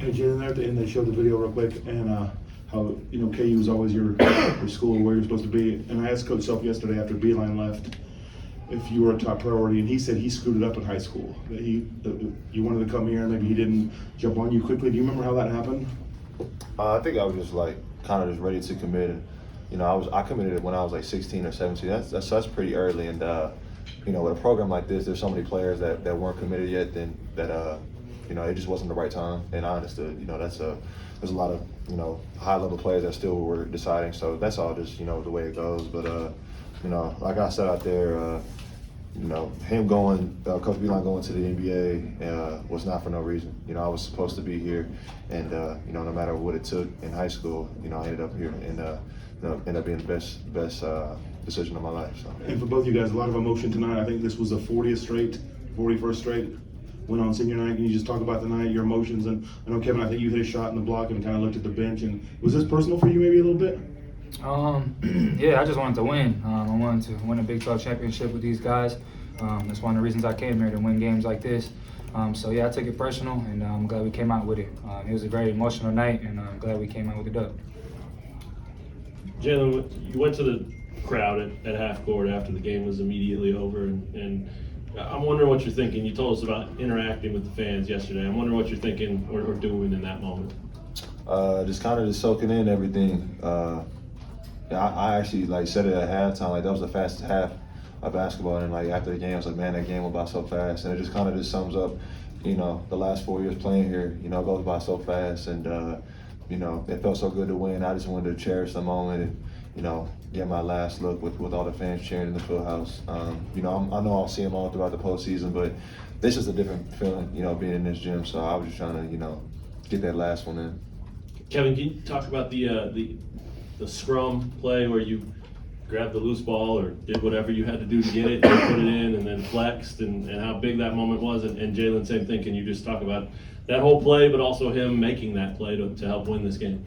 Hey, Jalen, there at the end, they showed the video real quick, and how, KU was always your school where you're supposed to be. And I asked Coach Self yesterday after Beeline left if you were a top priority, and he said he screwed it up in high school. That you wanted to come here, and maybe he didn't jump on you quickly. Do you remember how that happened? I think I was just kind of just ready to commit. And, I committed when I was like 16 or 17. That's pretty early. And with a program like this, there's so many players that weren't committed yet. It just wasn't the right time. And I understood. There's a lot of high level players that still were deciding. So that's all just the way it goes. But like I said out there. Him going, Coach Beeline going to the NBA was not for no reason. I was supposed to be here, and no matter what it took in high school, I ended up here and ended up being the best decision of my life. So. And for both you guys, a lot of emotion tonight. I think this was the 41st straight win on senior night. Can you just talk about the night, your emotions? And I know, Kevin, I think you hit a shot in the block and kind of looked at the bench. And was this personal for you maybe a little bit? Yeah, I just wanted to win. I wanted to win a Big 12 championship with these guys. That's one of the reasons I came here, to win games like this. So yeah, I took it personal, and I'm glad we came out with it. It was a very emotional night, and I'm glad we came out with the dub. Jalen, you went to the crowd at half court after the game was immediately over, and I'm wondering what you're thinking. You told us about interacting with the fans yesterday. I'm wondering what you're thinking or doing in that moment. Just kind of soaking in everything. I actually said it at halftime, that was the fastest half of basketball, and after the game I was like, man, that game went by so fast. And it just kind of sums up the last 4 years playing here. It goes by so fast, and it felt so good to win. I just wanted to cherish the moment and get my last look with all the fans cheering in the field house. I know I'll see them all throughout the postseason, but this is a different feeling being in this gym. So I was just trying to get that last one in. Kevin, can you talk about the scrum play where you grabbed the loose ball or did whatever you had to do to get it and put it in and then flexed, and how big that moment was? And Jalen, same thing. Can you just talk about that whole play, but also him making that play to help win this game?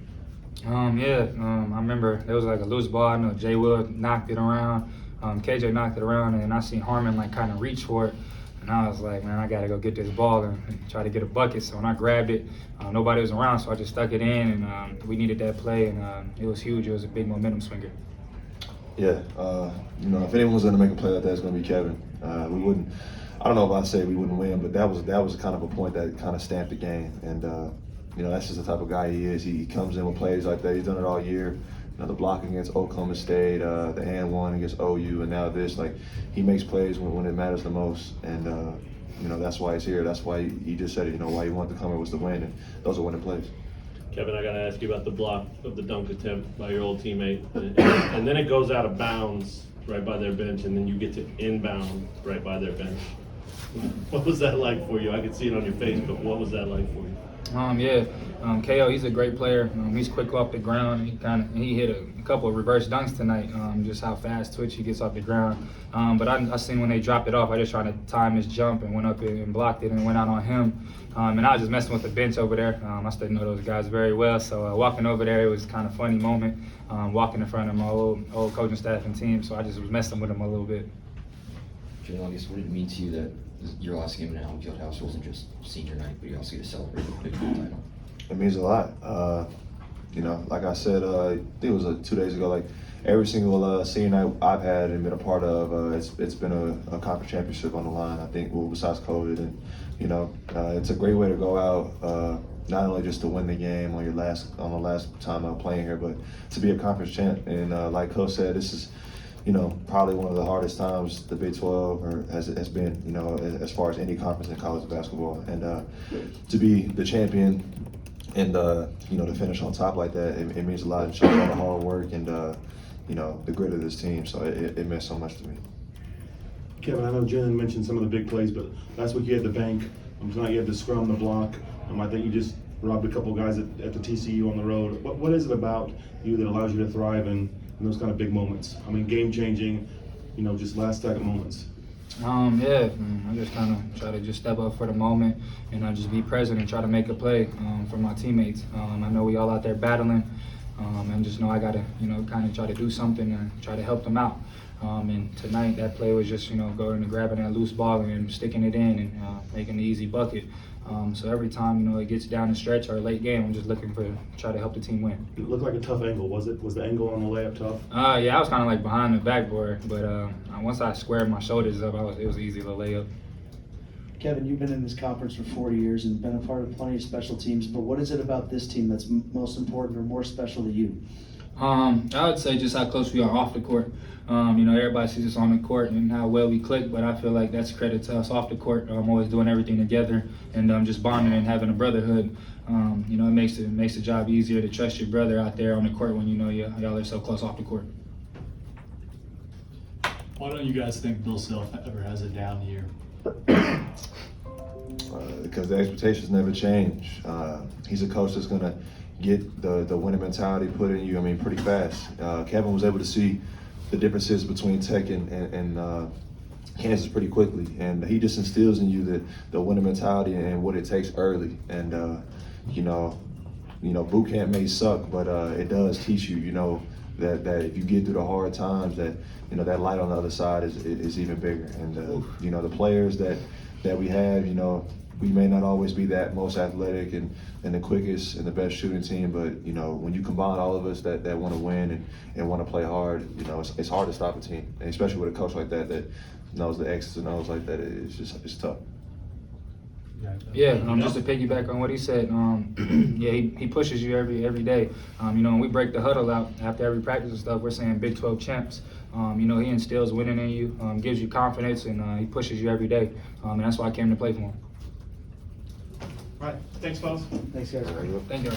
I remember there was a loose ball. I know Jay Will knocked it around. KJ knocked it around, and I seen Harmon kind of reach for it. And I was like, man, I got to go get this ball and try to get a bucket. So when I grabbed it, nobody was around, so I just stuck it in, and we needed that play, and it was huge. It was a big momentum swinger. Yeah, if anyone was going to make a play like that, it's going to be Kevin. We wouldn't. I don't know if I say we wouldn't win, but that was kind of a point that kind of stamped the game. And that's just the type of guy he is. He comes in with plays like that. He's done it all year. The block against Oklahoma State, the and one against OU, and now this. He makes plays when it matters the most. And that's why he's here. That's why he just said it. Why he wanted to come here was to win, and those are winning plays. Kevin, I got to ask you about the block of the dunk attempt by your old teammate. And then it goes out of bounds right by their bench, and then you get to inbound right by their bench. What was that like for you? I could see it on your face, but what was that like for you? KO, he's a great player. He's quick off the ground. He hit a couple of reverse dunks tonight, just how fast twitch he gets off the ground. But I seen when they dropped it off, I just tried to time his jump and went up and blocked it and went out on him. And I was just messing with the bench over there. I still know those guys very well. So walking over there, it was kind of a funny moment, walking in front of my old coaching staff and team. So I just was messing with them a little bit. Jalen, I guess what did it mean to you that your last game in Allen Fieldhouse wasn't just senior night, but you also get to celebrate the Big 12 title? It means a lot. Like I said, I think it was 2 days ago. Every single senior night I've had and been a part of, it's been a conference championship on the line. I think, besides COVID, and it's a great way to go out. Not only just to win the game on the last time playing here, but to be a conference champ. And like Coach said, this is probably one of the hardest times the Big 12 has been, as far as any conference in college basketball. And to be the champion and, to finish on top like that, it means a lot. It shows all the hard work and, the grit of this team. So it meant so much to me. Kevin, I know Jalen mentioned some of the big plays, but last week you had the bank. Tonight you had the scrum, the block. I think you just robbed a couple guys at the TCU on the road. What is it about you that allows you to thrive in those kind of big moments? Game-changing, just last-second moments. I just kind of try to just step up for the moment and just be present and try to make a play for my teammates. I know we all out there battling, and just know I got to, kind of try to do something and try to help them out. And tonight that play was just, going and grabbing that loose ball and sticking it in and making the easy bucket. So every time, you know, it gets down the stretch or late game, I'm just looking for try to help the team win. It looked like a tough angle. Was it? Was the angle on the layup tough? Yeah, I was kind of like behind the backboard, but once I squared my shoulders up, it was easy to lay up. Kevin, you've been in this conference for 4 years and been a part of plenty of special teams, but what is it about this team that's most important or more special to you? I would say just how close we are off the court. You know, everybody sees us on the court and how well we click, but I feel like that's credit to us off the court. Always doing everything together and just bonding and having a brotherhood. You know, it makes the job easier to trust your brother out there on the court when you know y'all are so close off the court. Why don't you guys think Bill Self ever has a down year? Because the expectations never change. He's a coach that's gonna get the winning mentality put in you, I mean, pretty fast. Kevin was able to see the differences between Tech and Kansas pretty quickly, and he just instills in you the winning mentality and what it takes early. And you know, boot camp may suck, but it does teach you, you know, that if you get through the hard times, that you know that light on the other side is even bigger. And you know, the players that we have, you know, we may not always be that most athletic and the quickest and the best shooting team, but you know, when you combine all of us that want to win and want to play hard, you know, it's hard to stop a team, and especially with a coach like that knows the X's and O's like that. It's tough. Yeah, just to piggyback on what he said, yeah, he pushes you every day. You know, when we break the huddle out after every practice and stuff, we're saying Big 12 champs. You know, he instills winning in you, gives you confidence, and he pushes you every day. And that's why I came to play for him. All right, thanks, fellas. Thanks, guys. Thank you.